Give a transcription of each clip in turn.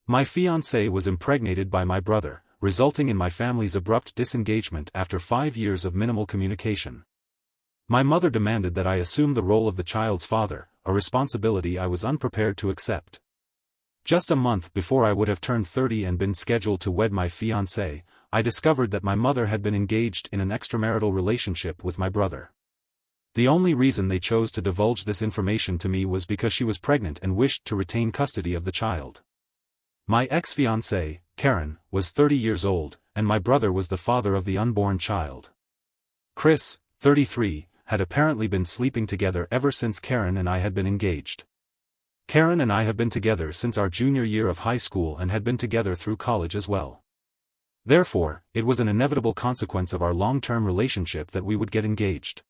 My fiancée was impregnated by my brother, resulting in my family's abrupt disengagement after 5 years of minimal communication. My mother demanded that I assume the role of the child's father, a responsibility I was unprepared to accept. Just a month before I would have turned 30 and been scheduled to wed my fiancée, I discovered that my mother had been engaged in an extramarital relationship with my brother. The only reason they chose to divulge this information to me was because she was pregnant and wished to retain custody of the child. My ex-fiancée, Karen, was 30 years old, and my brother was the father of the unborn child. Chris, 33, had apparently been sleeping together ever since Karen and I had been engaged. Karen and I have been together since our junior year of high school and had been together through college as well. Therefore, it was an inevitable consequence of our long-term relationship that we would get engaged.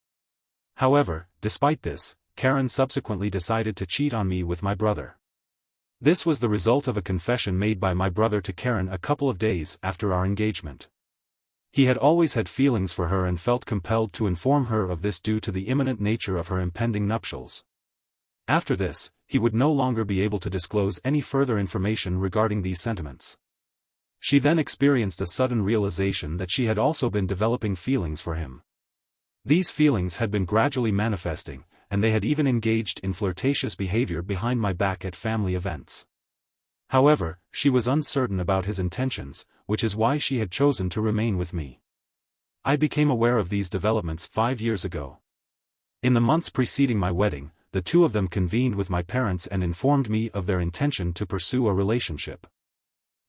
However, despite this, Karen subsequently decided to cheat on me with my brother. This was the result of a confession made by my brother to Karen a couple of days after our engagement. He had always had feelings for her and felt compelled to inform her of this due to the imminent nature of her impending nuptials. After this, he would no longer be able to disclose any further information regarding these sentiments. She then experienced a sudden realization that she had also been developing feelings for him. These feelings had been gradually manifesting, and they had even engaged in flirtatious behavior behind my back at family events. However, she was uncertain about his intentions, which is why she had chosen to remain with me. I became aware of these developments 5 years ago. In the months preceding my wedding, the two of them convened with my parents and informed me of their intention to pursue a relationship.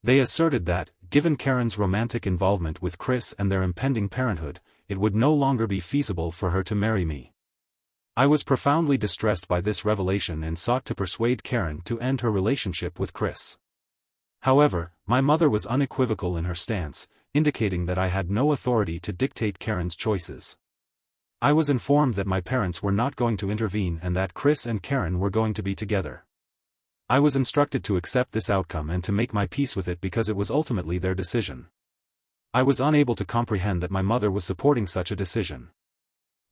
They asserted that, given Karen's romantic involvement with Chris and their impending parenthood, it would no longer be feasible for her to marry me. I was profoundly distressed by this revelation and sought to persuade Karen to end her relationship with Chris. However, my mother was unequivocal in her stance, indicating that I had no authority to dictate Karen's choices. I was informed that my parents were not going to intervene and that Chris and Karen were going to be together. I was instructed to accept this outcome and to make my peace with it because it was ultimately their decision. I was unable to comprehend that my mother was supporting such a decision.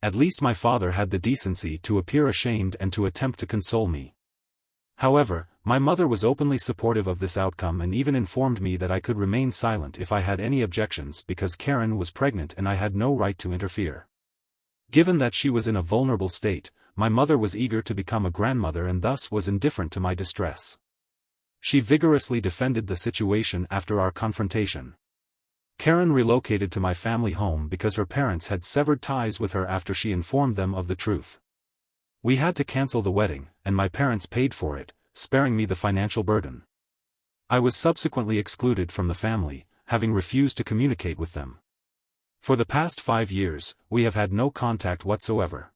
At least my father had the decency to appear ashamed and to attempt to console me. However, my mother was openly supportive of this outcome and even informed me that I could remain silent if I had any objections because Karen was pregnant and I had no right to interfere. Given that she was in a vulnerable state, my mother was eager to become a grandmother and thus was indifferent to my distress. She vigorously defended the situation after our confrontation. Karen relocated to my family home because her parents had severed ties with her after she informed them of the truth. We had to cancel the wedding, and my parents paid for it, sparing me the financial burden. I was subsequently excluded from the family, having refused to communicate with them. For the past 5 years, we have had no contact whatsoever.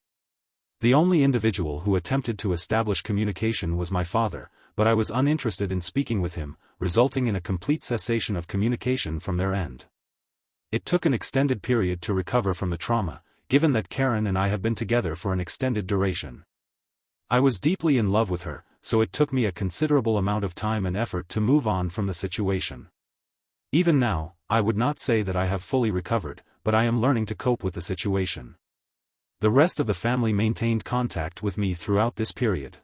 The only individual who attempted to establish communication was my father, but I was uninterested in speaking with him, resulting in a complete cessation of communication from their end. It took an extended period to recover from the trauma, given that Karen and I have been together for an extended duration. I was deeply in love with her, so it took me a considerable amount of time and effort to move on from the situation. Even now, I would not say that I have fully recovered, but I am learning to cope with the situation. The rest of the family maintained contact with me throughout this period.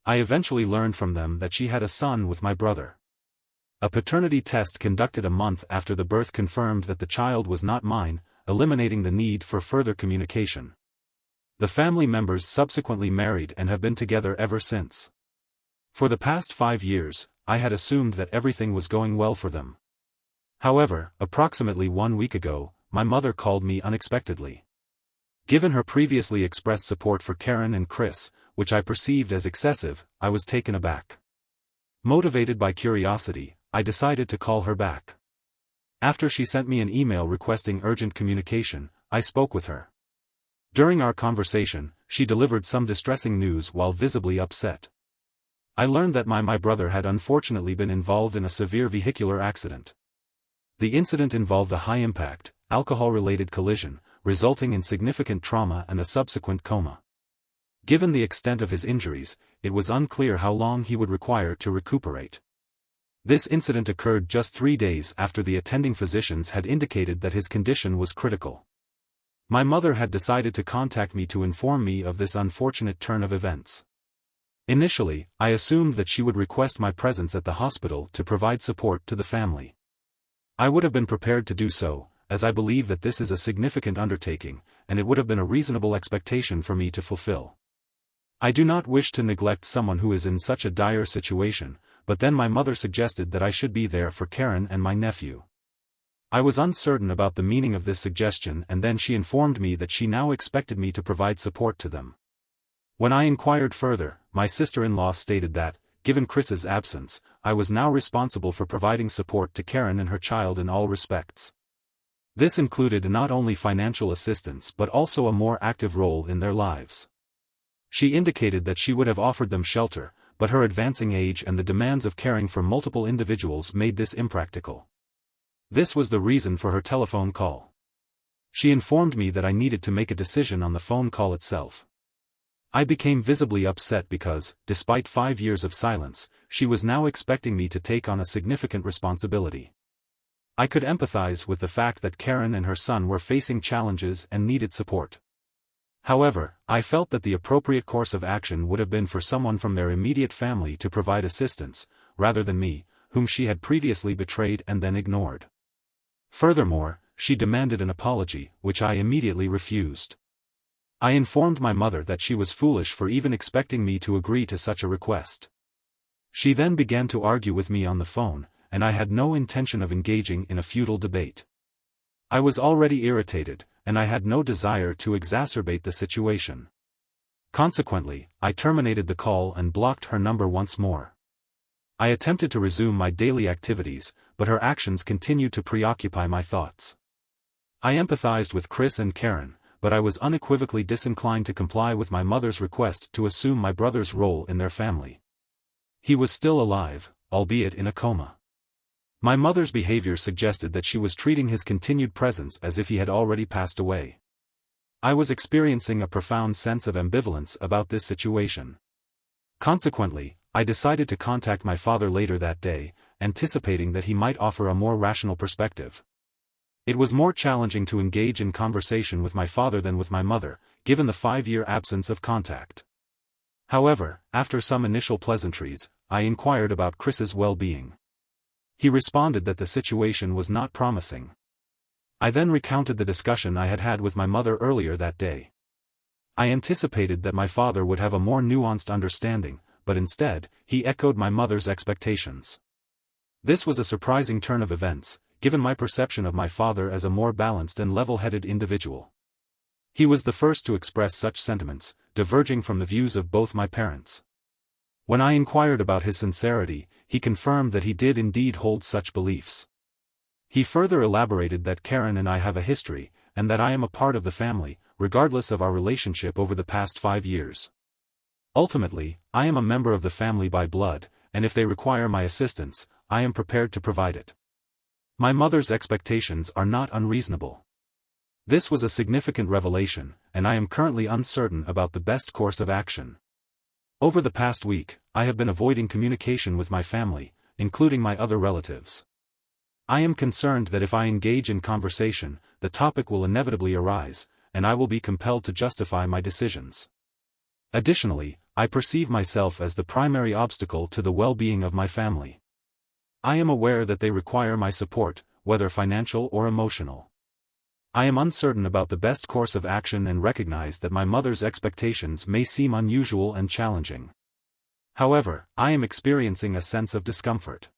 I eventually learned from them that she had a son with my brother. A paternity test conducted a month after the birth confirmed that the child was not mine, eliminating the need for further communication. The family members subsequently married and have been together ever since. For the past 5 years, I had assumed that everything was going well for them. However, approximately 1 week ago, my mother called me unexpectedly. Given her previously expressed support for Karen and Chris, which I perceived as excessive, I was taken aback. Motivated by curiosity, I decided to call her back. After she sent me an email requesting urgent communication, I spoke with her. During our conversation, she delivered some distressing news while visibly upset. I learned that my brother had unfortunately been involved in a severe vehicular accident. The incident involved a high-impact, alcohol-related collision, resulting in significant trauma and a subsequent coma. Given the extent of his injuries, it was unclear how long he would require to recuperate. This incident occurred just 3 days after the attending physicians had indicated that his condition was critical. My mother had decided to contact me to inform me of this unfortunate turn of events. Initially, I assumed that she would request my presence at the hospital to provide support to the family. I would have been prepared to do so, as I believe that this is a significant undertaking, and it would have been a reasonable expectation for me to fulfill. I do not wish to neglect someone who is in such a dire situation, but then my mother suggested that I should be there for Karen and my nephew. I was uncertain about the meaning of this suggestion, and then she informed me that she now expected me to provide support to them. When I inquired further, my sister-in-law stated that, given Chris's absence, I was now responsible for providing support to Karen and her child in all respects. This included not only financial assistance but also a more active role in their lives. She indicated that she would have offered them shelter, but her advancing age and the demands of caring for multiple individuals made this impractical. This was the reason for her telephone call. She informed me that I needed to make a decision on the phone call itself. I became visibly upset because, despite 5 years of silence, she was now expecting me to take on a significant responsibility. I could empathize with the fact that Karen and her son were facing challenges and needed support. However, I felt that the appropriate course of action would have been for someone from their immediate family to provide assistance, rather than me, whom she had previously betrayed and then ignored. Furthermore, she demanded an apology, which I immediately refused. I informed my mother that she was foolish for even expecting me to agree to such a request. She then began to argue with me on the phone, and I had no intention of engaging in a futile debate. I was already irritated, and I had no desire to exacerbate the situation. Consequently, I terminated the call and blocked her number once more. I attempted to resume my daily activities, but her actions continued to preoccupy my thoughts. I empathized with Chris and Karen, but I was unequivocally disinclined to comply with my mother's request to assume my brother's role in their family. He was still alive, albeit in a coma. My mother's behavior suggested that she was treating his continued presence as if he had already passed away. I was experiencing a profound sense of ambivalence about this situation. Consequently, I decided to contact my father later that day, anticipating that he might offer a more rational perspective. It was more challenging to engage in conversation with my father than with my mother, given the 5-year absence of contact. However, after some initial pleasantries, I inquired about Chris's well-being. He responded that the situation was not promising. I then recounted the discussion I had had with my mother earlier that day. I anticipated that my father would have a more nuanced understanding, but instead, he echoed my mother's expectations. This was a surprising turn of events, given my perception of my father as a more balanced and level-headed individual. He was the first to express such sentiments, diverging from the views of both my parents. When I inquired about his sincerity, he confirmed that he did indeed hold such beliefs. He further elaborated that Karen and I have a history, and that I am a part of the family, regardless of our relationship over the past 5 years. Ultimately, I am a member of the family by blood, and if they require my assistance, I am prepared to provide it. My mother's expectations are not unreasonable. This was a significant revelation, and I am currently uncertain about the best course of action. Over the past week, I have been avoiding communication with my family, including my other relatives. I am concerned that if I engage in conversation, the topic will inevitably arise, and I will be compelled to justify my decisions. Additionally, I perceive myself as the primary obstacle to the well-being of my family. I am aware that they require my support, whether financial or emotional. I am uncertain about the best course of action and recognize that my mother's expectations may seem unusual and challenging. However, I am experiencing a sense of discomfort.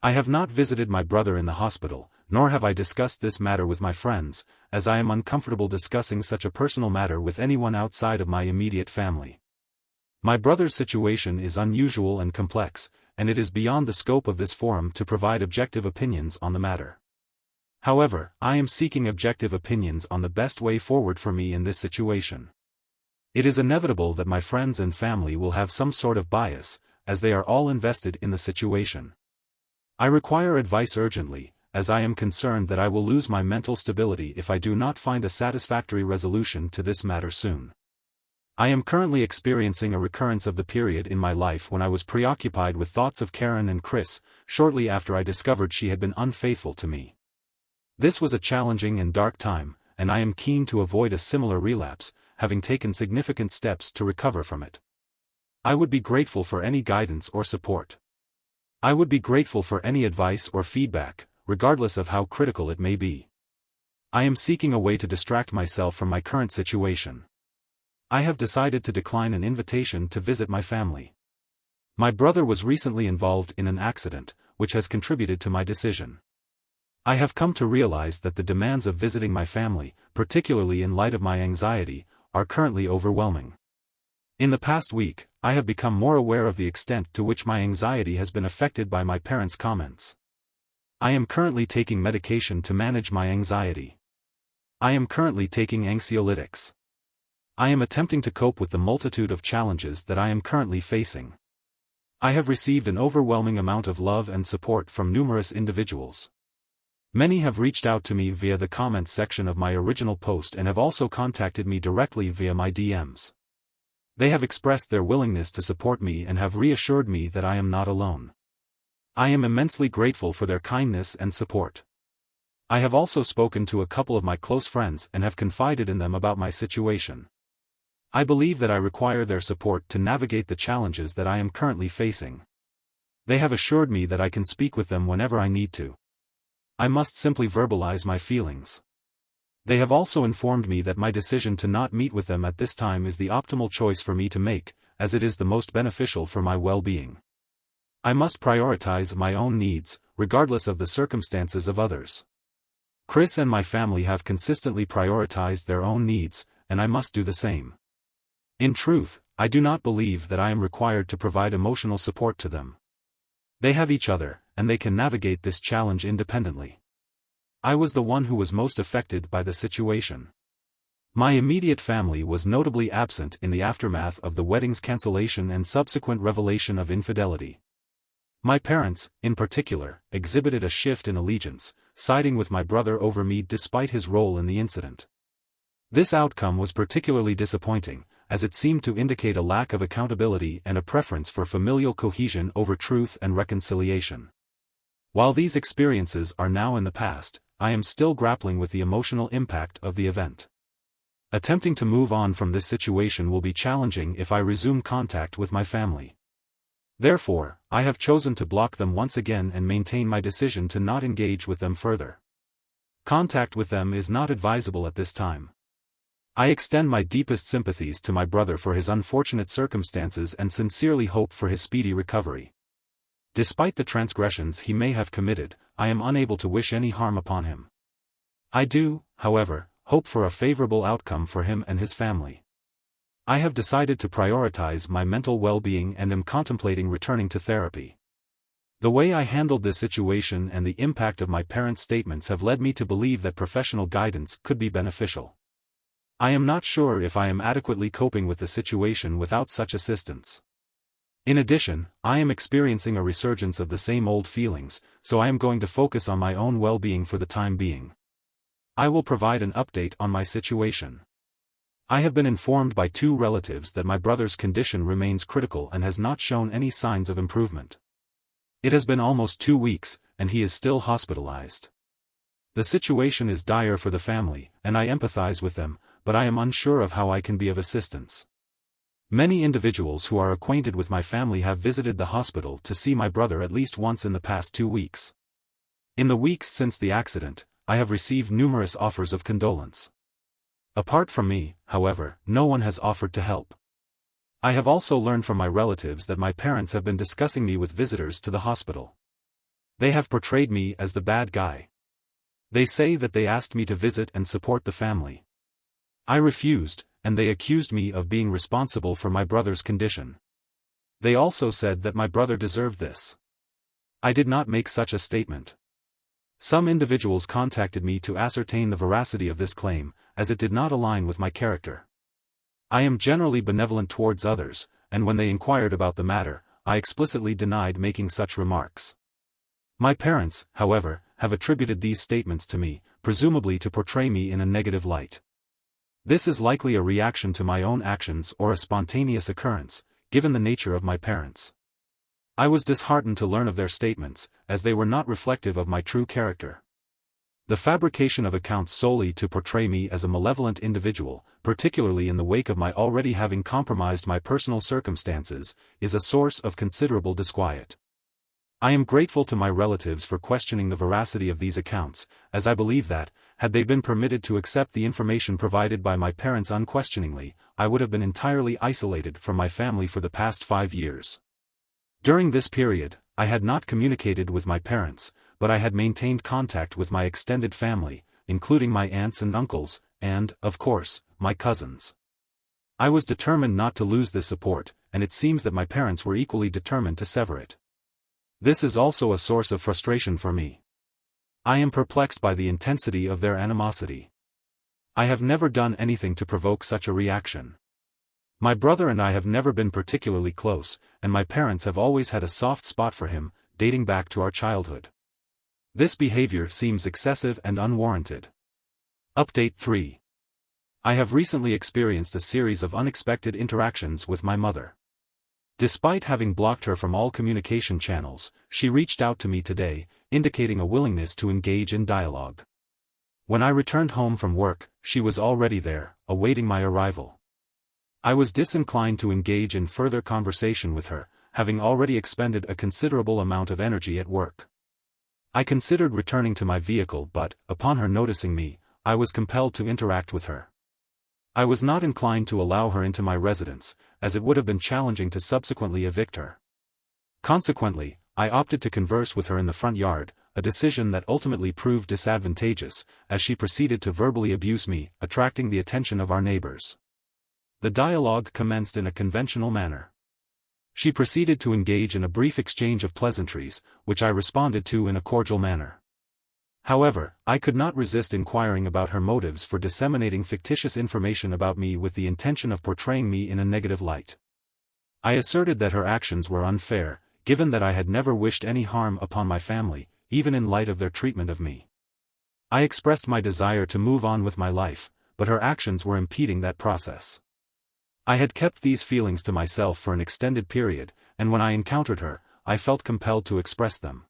I have not visited my brother in the hospital, nor have I discussed this matter with my friends, as I am uncomfortable discussing such a personal matter with anyone outside of my immediate family. My brother's situation is unusual and complex, and it is beyond the scope of this forum to provide objective opinions on the matter. However, I am seeking objective opinions on the best way forward for me in this situation. It is inevitable that my friends and family will have some sort of bias, as they are all invested in the situation. I require advice urgently, as I am concerned that I will lose my mental stability if I do not find a satisfactory resolution to this matter soon. I am currently experiencing a recurrence of the period in my life when I was preoccupied with thoughts of Karen and Chris, shortly after I discovered she had been unfaithful to me. This was a challenging and dark time, and I am keen to avoid a similar relapse, having taken significant steps to recover from it. I would be grateful for any guidance or support. I would be grateful for any advice or feedback, regardless of how critical it may be. I am seeking a way to distract myself from my current situation. I have decided to decline an invitation to visit my family. My brother was recently involved in an accident, which has contributed to my decision. I have come to realize that the demands of visiting my family, particularly in light of my anxiety, are currently overwhelming. In the past week, I have become more aware of the extent to which my anxiety has been affected by my parents' comments. I am currently taking medication to manage my anxiety. I am currently taking anxiolytics. I am attempting to cope with the multitude of challenges that I am currently facing. I have received an overwhelming amount of love and support from numerous individuals. Many have reached out to me via the comments section of my original post and have also contacted me directly via my DMs. They have expressed their willingness to support me and have reassured me that I am not alone. I am immensely grateful for their kindness and support. I have also spoken to a couple of my close friends and have confided in them about my situation. I believe that I require their support to navigate the challenges that I am currently facing. They have assured me that I can speak with them whenever I need to. I must simply verbalize my feelings. They have also informed me that my decision to not meet with them at this time is the optimal choice for me to make, as it is the most beneficial for my well-being. I must prioritize my own needs, regardless of the circumstances of others. Chris and my family have consistently prioritized their own needs, and I must do the same. In truth, I do not believe that I am required to provide emotional support to them. They have each other, and they can navigate this challenge independently. I was the one who was most affected by the situation. My immediate family was notably absent in the aftermath of the wedding's cancellation and subsequent revelation of infidelity. My parents, in particular, exhibited a shift in allegiance, siding with my brother over me despite his role in the incident. This outcome was particularly disappointing, as it seemed to indicate a lack of accountability and a preference for familial cohesion over truth and reconciliation. While these experiences are now in the past, I am still grappling with the emotional impact of the event. Attempting to move on from this situation will be challenging if I resume contact with my family. Therefore, I have chosen to block them once again and maintain my decision to not engage with them further. Contact with them is not advisable at this time. I extend my deepest sympathies to my brother for his unfortunate circumstances and sincerely hope for his speedy recovery. Despite the transgressions he may have committed, I am unable to wish any harm upon him. I do, however, hope for a favorable outcome for him and his family. I have decided to prioritize my mental well-being and am contemplating returning to therapy. The way I handled this situation and the impact of my parents' statements have led me to believe that professional guidance could be beneficial. I am not sure if I am adequately coping with the situation without such assistance. In addition, I am experiencing a resurgence of the same old feelings, so I am going to focus on my own well-being for the time being. I will provide an update on my situation. I have been informed by 2 relatives that my brother's condition remains critical and has not shown any signs of improvement. It has been almost 2 weeks, and he is still hospitalized. The situation is dire for the family, and I empathize with them, but I am unsure of how I can be of assistance. Many individuals who are acquainted with my family have visited the hospital to see my brother at least once in the past 2 weeks. In the weeks since the accident, I have received numerous offers of condolence. Apart from me, however, no one has offered to help. I have also learned from my relatives that my parents have been discussing me with visitors to the hospital. They have portrayed me as the bad guy. They say that they asked me to visit and support the family. I refused, and they accused me of being responsible for my brother's condition. They also said that my brother deserved this. I did not make such a statement. Some individuals contacted me to ascertain the veracity of this claim, as it did not align with my character. I am generally benevolent towards others, and when they inquired about the matter, I explicitly denied making such remarks. My parents, however, have attributed these statements to me, presumably to portray me in a negative light. This is likely a reaction to my own actions or a spontaneous occurrence, given the nature of my parents. I was disheartened to learn of their statements, as they were not reflective of my true character. The fabrication of accounts solely to portray me as a malevolent individual, particularly in the wake of my already having compromised my personal circumstances, is a source of considerable disquiet. I am grateful to my relatives for questioning the veracity of these accounts, as I believe that, had they been permitted to accept the information provided by my parents unquestioningly, I would have been entirely isolated from my family for the past 5 years. During this period, I had not communicated with my parents, but I had maintained contact with my extended family, including my aunts and uncles, and, of course, my cousins. I was determined not to lose this support, and it seems that my parents were equally determined to sever it. This is also a source of frustration for me. I am perplexed by the intensity of their animosity. I have never done anything to provoke such a reaction. My brother and I have never been particularly close, and my parents have always had a soft spot for him, dating back to our childhood. This behavior seems excessive and unwarranted. Update 3. I have recently experienced a series of unexpected interactions with my mother. Despite having blocked her from all communication channels, she reached out to me today, indicating a willingness to engage in dialogue. When I returned home from work, she was already there, awaiting my arrival. I was disinclined to engage in further conversation with her, having already expended a considerable amount of energy at work. I considered returning to my vehicle but, upon her noticing me, I was compelled to interact with her. I was not inclined to allow her into my residence, as it would have been challenging to subsequently evict her. Consequently, I opted to converse with her in the front yard, a decision that ultimately proved disadvantageous, as she proceeded to verbally abuse me, attracting the attention of our neighbors. The dialogue commenced in a conventional manner. She proceeded to engage in a brief exchange of pleasantries, which I responded to in a cordial manner. However, I could not resist inquiring about her motives for disseminating fictitious information about me with the intention of portraying me in a negative light. I asserted that her actions were unfair, given that I had never wished any harm upon my family, even in light of their treatment of me. I expressed my desire to move on with my life, but her actions were impeding that process. I had kept these feelings to myself for an extended period, and when I encountered her, I felt compelled to express them.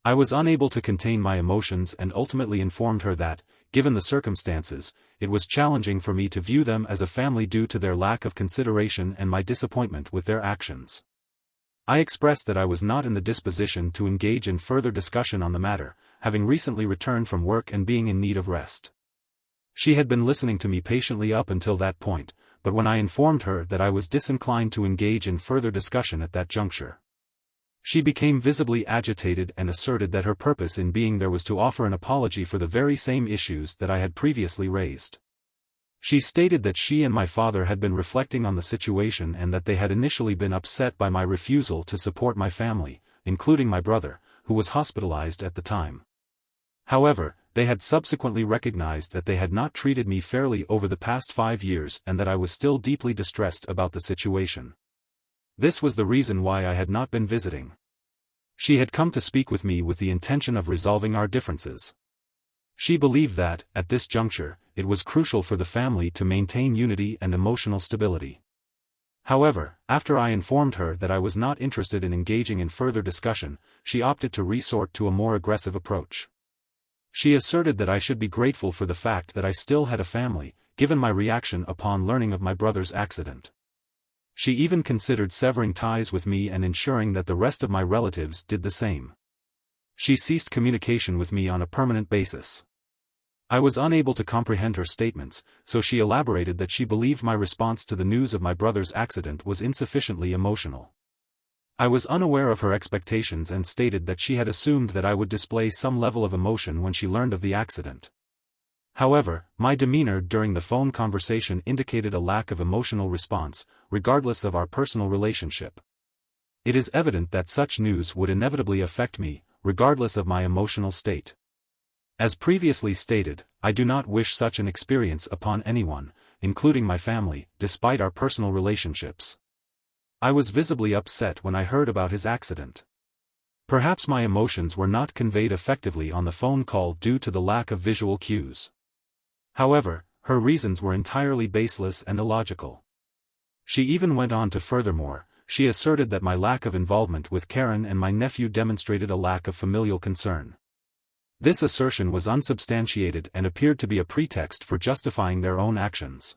I was unable to contain my emotions and ultimately informed her that, given the circumstances, it was challenging for me to view them as a family due to their lack of consideration and my disappointment with their actions. I expressed that I was not in the disposition to engage in further discussion on the matter, having recently returned from work and being in need of rest. She had been listening to me patiently up until that point, but when I informed her that I was disinclined to engage in further discussion at that juncture, she became visibly agitated and asserted that her purpose in being there was to offer an apology for the very same issues that I had previously raised. She stated that she and my father had been reflecting on the situation and that they had initially been upset by my refusal to support my family, including my brother, who was hospitalized at the time. However, they had subsequently recognized that they had not treated me fairly over the past 5 years and that I was still deeply distressed about the situation. This was the reason why I had not been visiting. She had come to speak with me with the intention of resolving our differences. She believed that, at this juncture, it was crucial for the family to maintain unity and emotional stability. However, after I informed her that I was not interested in engaging in further discussion, she opted to resort to a more aggressive approach. She asserted that I should be grateful for the fact that I still had a family, given my reaction upon learning of my brother's accident. She even considered severing ties with me and ensuring that the rest of my relatives did the same. She ceased communication with me on a permanent basis. I was unable to comprehend her statements, so she elaborated that she believed my response to the news of my brother's accident was insufficiently emotional. I was unaware of her expectations and stated that she had assumed that I would display some level of emotion when she learned of the accident. However, my demeanor during the phone conversation indicated a lack of emotional response, regardless of our personal relationship. It is evident that such news would inevitably affect me, regardless of my emotional state. As previously stated, I do not wish such an experience upon anyone, including my family, despite our personal relationships. I was visibly upset when I heard about his accident. Perhaps my emotions were not conveyed effectively on the phone call due to the lack of visual cues. However, her reasons were entirely baseless and illogical. She even went on to furthermore, she asserted that my lack of involvement with Karen and my nephew demonstrated a lack of familial concern. This assertion was unsubstantiated and appeared to be a pretext for justifying their own actions.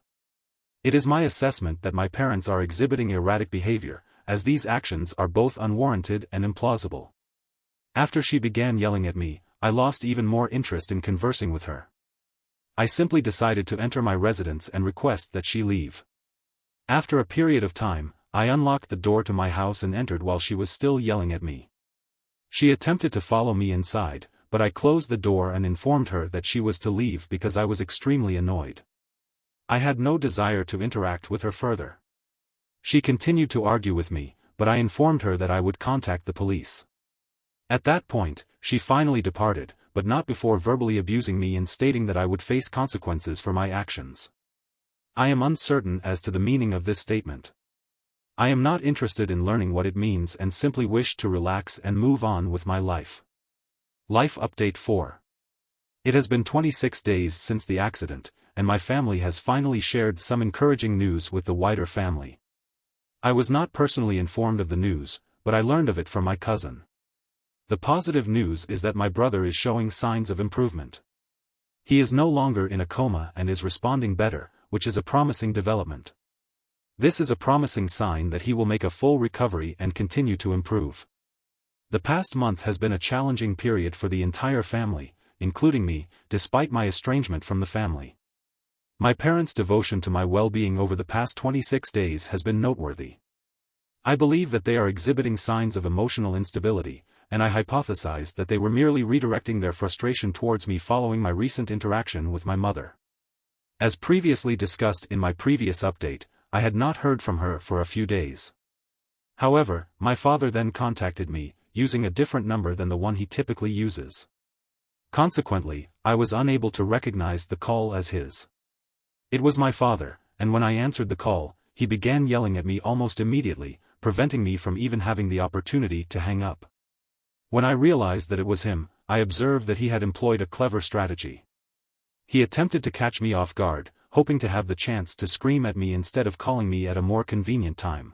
It is my assessment that my parents are exhibiting erratic behavior, as these actions are both unwarranted and implausible. After she began yelling at me, I lost even more interest in conversing with her. I simply decided to enter my residence and request that she leave. After a period of time, I unlocked the door to my house and entered while she was still yelling at me. She attempted to follow me inside, but I closed the door and informed her that she was to leave because I was extremely annoyed. I had no desire to interact with her further. She continued to argue with me, but I informed her that I would contact the police. At that point, she finally departed, but not before verbally abusing me and stating that I would face consequences for my actions. I am uncertain as to the meaning of this statement. I am not interested in learning what it means and simply wish to relax and move on with my life. Life Update 4. It has been 26 days since the accident, and my family has finally shared some encouraging news with the wider family. I was not personally informed of the news, but I learned of it from my cousin. The positive news is that my brother is showing signs of improvement. He is no longer in a coma and is responding better, which is a promising development. This is a promising sign that he will make a full recovery and continue to improve. The past month has been a challenging period for the entire family, including me, despite my estrangement from the family. My parents' devotion to my well-being over the past 26 days has been noteworthy. I believe that they are exhibiting signs of emotional instability, and I hypothesized that they were merely redirecting their frustration towards me following my recent interaction with my mother. As previously discussed in my previous update, I had not heard from her for a few days. However, my father then contacted me, using a different number than the one he typically uses. Consequently, I was unable to recognize the call as his. It was my father, and when I answered the call, he began yelling at me almost immediately, preventing me from even having the opportunity to hang up. When I realized that it was him, I observed that he had employed a clever strategy. He attempted to catch me off guard, hoping to have the chance to scream at me instead of calling me at a more convenient time.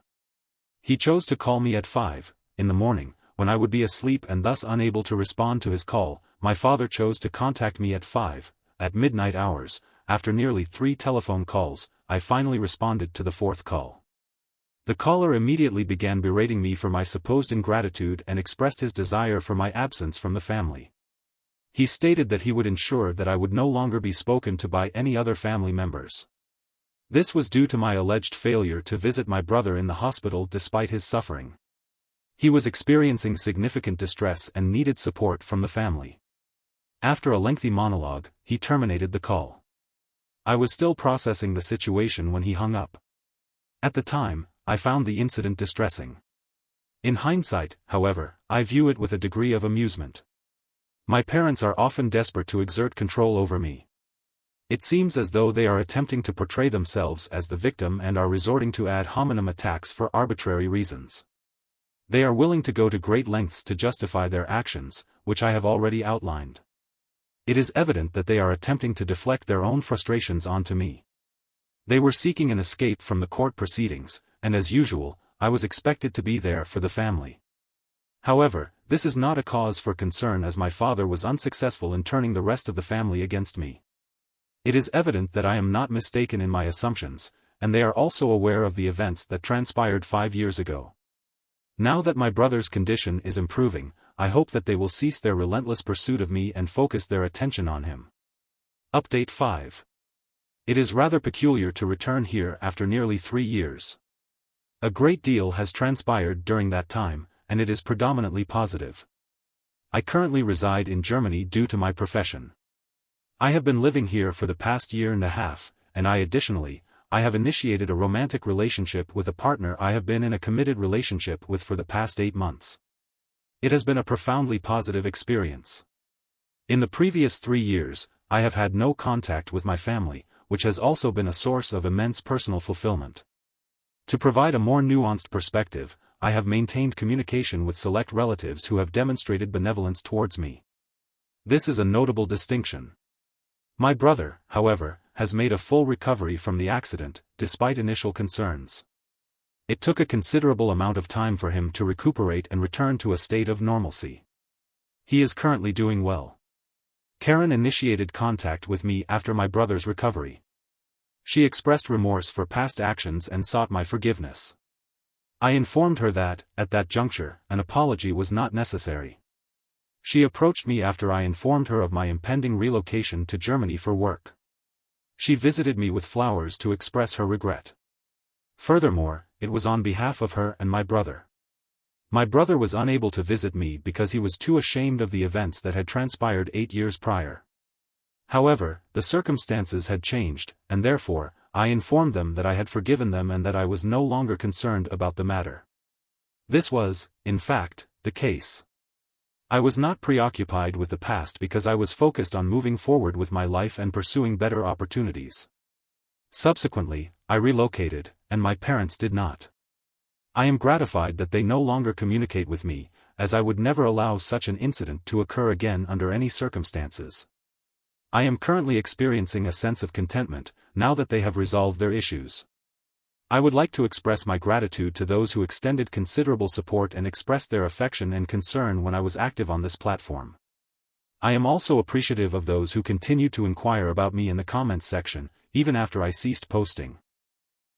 He chose to call me at 5 in the morning, when I would be asleep and thus unable to respond to his call. My father chose to contact me at 5, at midnight hours. After nearly 3 telephone calls, I finally responded to the 4th call. The caller immediately began berating me for my supposed ingratitude and expressed his desire for my absence from the family. He stated that he would ensure that I would no longer be spoken to by any other family members. This was due to my alleged failure to visit my brother in the hospital despite his suffering. He was experiencing significant distress and needed support from the family. After a lengthy monologue, he terminated the call. I was still processing the situation when he hung up. At the time, I found the incident distressing. In hindsight, however, I view it with a degree of amusement. My parents are often desperate to exert control over me. It seems as though they are attempting to portray themselves as the victim and are resorting to ad hominem attacks for arbitrary reasons. They are willing to go to great lengths to justify their actions, which I have already outlined. It is evident that they are attempting to deflect their own frustrations onto me. They were seeking an escape from the court proceedings, and as usual, I was expected to be there for the family. However, this is not a cause for concern as my father was unsuccessful in turning the rest of the family against me. It is evident that I am not mistaken in my assumptions, and they are also aware of the events that transpired 5 years ago. Now that my brother's condition is improving, I hope that they will cease their relentless pursuit of me and focus their attention on him. Update 5. It is rather peculiar to return here after nearly 3 years. A great deal has transpired during that time, and it is predominantly positive. I currently reside in Germany due to my profession. I have been living here for the past 1.5 years, and I have initiated a romantic relationship with a partner I have been in a committed relationship with for the past 8 months. It has been a profoundly positive experience. In the previous 3 years, I have had no contact with my family, which has also been a source of immense personal fulfillment. To provide a more nuanced perspective, I have maintained communication with select relatives who have demonstrated benevolence towards me. This is a notable distinction. My brother, however, has made a full recovery from the accident, despite initial concerns. It took a considerable amount of time for him to recuperate and return to a state of normalcy. He is currently doing well. Karen initiated contact with me after my brother's recovery. She expressed remorse for past actions and sought my forgiveness. I informed her that, at that juncture, an apology was not necessary. She approached me after I informed her of my impending relocation to Germany for work. She visited me with flowers to express her regret. Furthermore, it was on behalf of her and my brother. My brother was unable to visit me because he was too ashamed of the events that had transpired 8 years prior. However, the circumstances had changed, and therefore, I informed them that I had forgiven them and that I was no longer concerned about the matter. This was, in fact, the case. I was not preoccupied with the past because I was focused on moving forward with my life and pursuing better opportunities. Subsequently, I relocated, and my parents did not. I am gratified that they no longer communicate with me, as I would never allow such an incident to occur again under any circumstances. I am currently experiencing a sense of contentment, now that they have resolved their issues. I would like to express my gratitude to those who extended considerable support and expressed their affection and concern when I was active on this platform. I am also appreciative of those who continue to inquire about me in the comments section, even after I ceased posting.